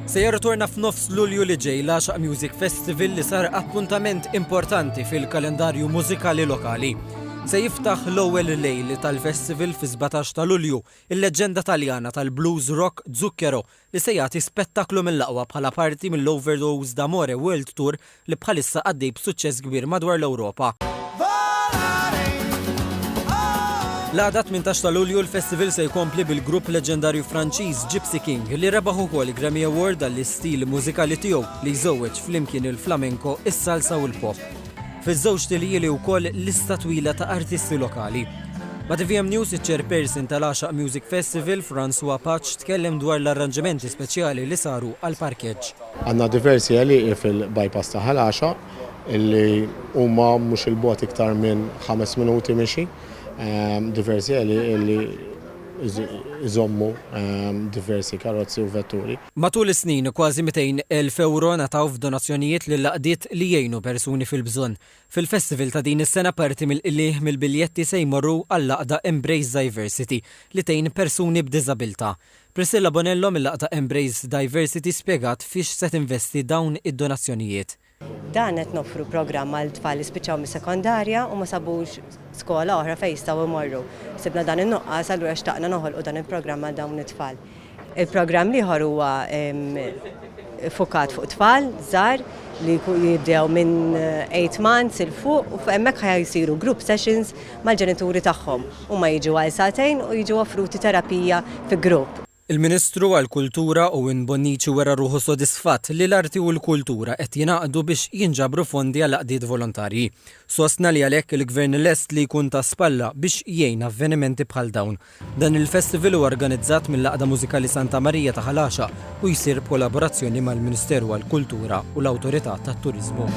Se jirritorna f'nofs Lulju li ġej l-Għaxaq Music Festival li sar appuntament importanti fil-kalendarju mużikali lokali. Se jiftaħ l-ewwel lejl tal-festival fi 17 ta' Lulju il-leġenda Taljana tal-blues rock Zucchero li se jagħti spettaklu mill-aqwa bħala parti mill-Overdose d'Amore World Tour li bħalissa għaddej b'suċċess kbir madwar l-Ewropa. L-għada 18 ta' Lulju l-festival se jkompli bil-grupp leġendarju Franċiż Gypsy King li rebaħ ukoll Grammy Award għall-istil mużikali tiegħu li jżewweġ flimkien il-flamenco, is-salsa u l-pop. Fiż-żewġ tiljieli wkoll lista twila ta' artisti lokali. Ma' TVM News iċ-chairperson tal-Għaxaq Music Festival François Patch tkellem dwar l-arranġamenti speċjali li saru għall-parkeġġ. Għandna diversi għaliqi fil-bypass ta' Għaxaq illi huma mhux il-bogħod iktar minn 5 minuti mixi. Diversi li iżommu diversi karozzi u vetturi. Matul is-snin kważi 200,000 euro nataw f'donazzjonijiet lil laqdiet li jgħinu persuni fil-bżonn. Fil-festival ta' din is-sena parti mill-qlieħ mill-biljetti se jmorru għall-laqda Embrace Diversity li tgħin persuni b'diżabilità. Priscilla Bonello mill-laqda Embrace Diversity spjegat fiex se tinvesti dawn id-donazzjonijiet. Dan qed noffru programm għal tfal li spiċċaw mis-sekondarja u ma sabux skola oħra fejn jistgħu jmorru. Sibna dan in-nuqqas allura xtaqna noħolqu dan il-programm għal dawn it-tfal. Il-programm ieħor huwa fokat fuq tfal żgħar li jibdew minn 8 months il fuq u hemmhekk ħajsiru group sessions mal-ġenituri tagħhom. Huma jiġu għal sagħtejn u jiġu offruti terapija fi grupp. Il-Ministru għall-Kultura Owen Bonnici wera ruħu sodisfatt li l-arti u l-kultura qed jingħaqdu biex jinġabru fondi għal qdiet volontarji. Sostna li għalhekk il-Gvern lest li jkun ta' spalla biex jgħin avvenimenti bħal dawn. Dan il-festival huwa organizzat mill-Laqda Mużikali Santa Marija ta' Għaxaq u jsir b'kollaborazzjoni mal-Ministeru għall-Kultura u l-Awtorità tat-Turiżmu.